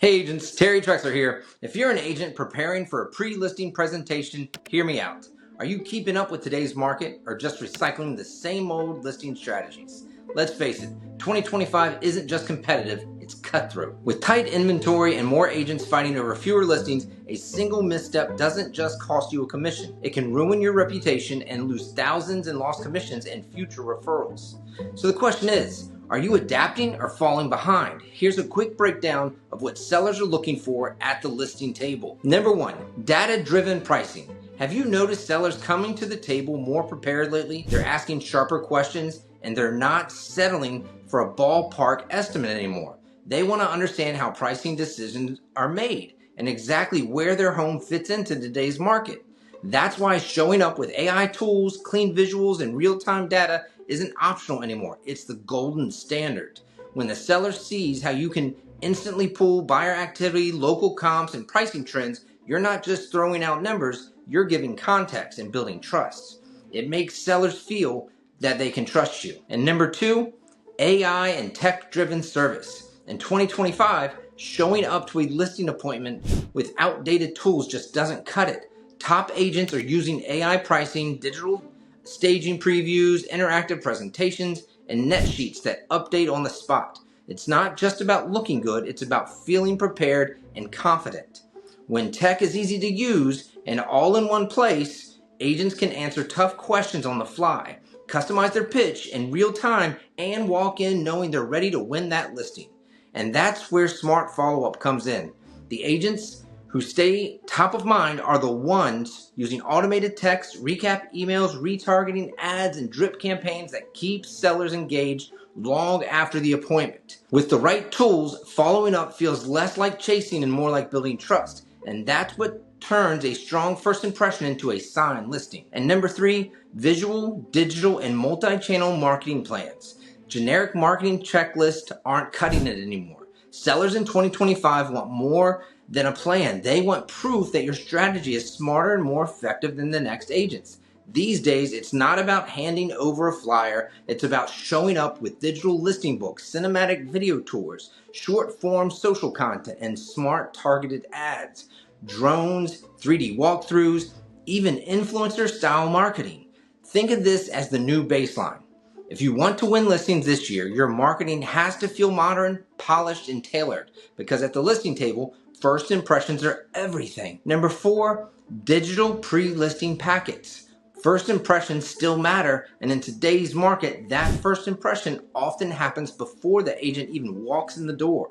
Hey agents, Terry Trexler here. If you're an agent preparing for a pre-listing presentation, hear me out. Are you keeping up with today's market or just recycling the same old listing strategies? Let's face it, 2025 isn't just competitive, it's cutthroat. With tight inventory and more agents fighting over fewer listings, a single misstep doesn't just cost you a commission. It can ruin your reputation and lose thousands in lost commissions and future referrals. So the question is, are you adapting or falling behind? Here's a quick breakdown of what sellers are looking for at the listing table. Number one, data-driven pricing. Have you noticed sellers coming to the table more prepared lately? They're asking sharper questions and they're not settling for a ballpark estimate anymore. They want to understand how pricing decisions are made and exactly where their home fits into today's market. That's why showing up with AI tools, clean visuals, and real-time data isn't optional anymore. It's the golden standard. When the seller sees how you can instantly pull buyer activity, local comps, and pricing trends, you're not just throwing out numbers, you're giving context and building trust. It makes sellers feel that they can trust you. And number two, AI and tech-driven service. In 2025, showing up to a listing appointment with outdated tools just doesn't cut it. Top agents are using AI pricing, digital staging previews, interactive presentations, and net sheets that update on the spot. It's not just about looking good, it's about feeling prepared and confident. When tech is easy to use and all in one place, agents can answer tough questions on the fly, customize their pitch in real time, and walk in knowing they're ready to win that listing. And that's where smart follow-up comes in. The agents who stay top of mind are the ones using automated text, recap emails, retargeting ads, and drip campaigns that keep sellers engaged long after the appointment. With the right tools, following up feels less like chasing and more like building trust. And that's what turns a strong first impression into a signed listing. And number three, visual, digital, and multi-channel marketing plans. Generic marketing checklists aren't cutting it anymore. Sellers in 2025 want more than a plan. They want proof that your strategy is smarter and more effective than the next agents. These days, it's not about handing over a flyer. It's about showing up with digital listing books, cinematic video tours, short form social content, and smart targeted ads, drones, 3D walkthroughs, even influencer style marketing. Think of this as the new baseline. If you want to win listings this year, your marketing has to feel modern, polished, and tailored, because at the listing table, first impressions are everything. Number four, digital pre-listing packets. First impressions still matter, and in today's market, that first impression often happens before the agent even walks in the door.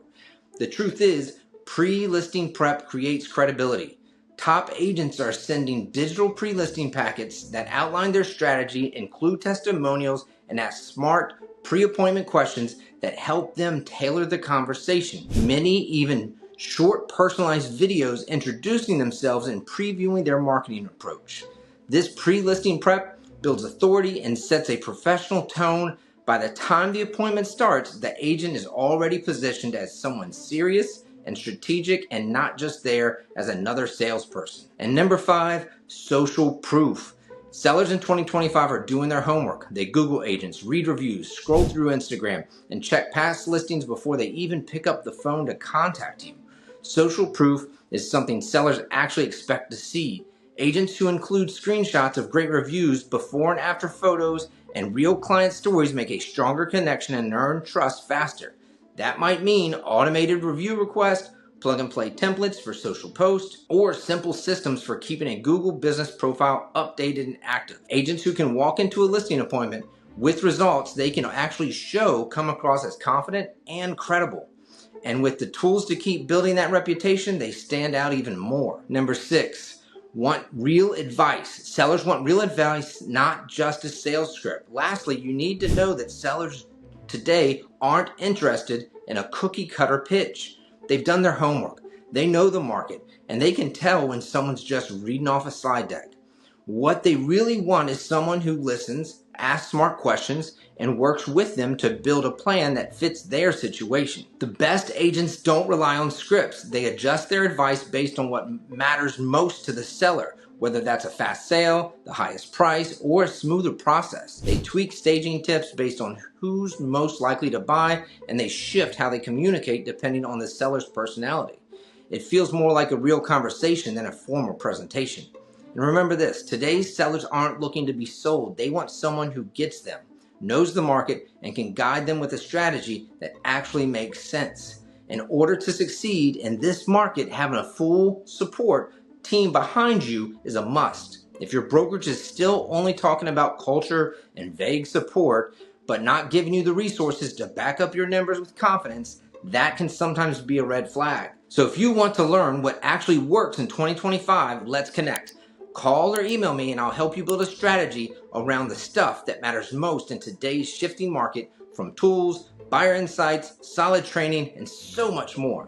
The truth is, pre-listing prep creates credibility. Top agents are sending digital pre-listing packets that outline their strategy, include testimonials, and ask smart pre-appointment questions that help them tailor the conversation. Many even short personalized videos introducing themselves and previewing their marketing approach. This pre-listing prep builds authority and sets a professional tone. By the time the appointment starts, the agent is already positioned as someone serious and strategic and not just there as another salesperson. And number five, social proof. Sellers in 2025 are doing their homework. They Google agents, read reviews, scroll through Instagram, and check past listings before they even pick up the phone to contact you. Social proof is something sellers actually expect to see. Agents who include screenshots of great reviews, before and after photos, and real client stories make a stronger connection and earn trust faster. That might mean automated review requests, plug-and-play templates for social posts, or simple systems for keeping a Google business profile updated and active. Agents who can walk into a listing appointment with results they can actually show come across as confident and credible. And with the tools to keep building that reputation, they stand out even more. Number six, want real advice. Sellers want real advice, not just a sales script. Lastly, you need to know that sellers today aren't interested in a cookie cutter pitch. They've done their homework. They know the market, and they can tell when someone's just reading off a slide deck. What they really want is someone who listens, asks smart questions, and works with them to build a plan that fits their situation. The best agents don't rely on scripts. They adjust their advice based on what matters most to the seller, whether that's a fast sale, the highest price, or a smoother process. They tweak staging tips based on who's most likely to buy, and they shift how they communicate depending on the seller's personality. It feels more like a real conversation than a formal presentation. And remember this, today's sellers aren't looking to be sold. They want someone who gets them, knows the market, and can guide them with a strategy that actually makes sense. In order to succeed in this market, having a full support team behind you is a must. If your brokerage is still only talking about culture and vague support, but not giving you the resources to back up your numbers with confidence, that can sometimes be a red flag. So if you want to learn what actually works in 2025, let's connect. Call or email me and I'll help you build a strategy around the stuff that matters most in today's shifting market, from tools, buyer insights, solid training, and so much more.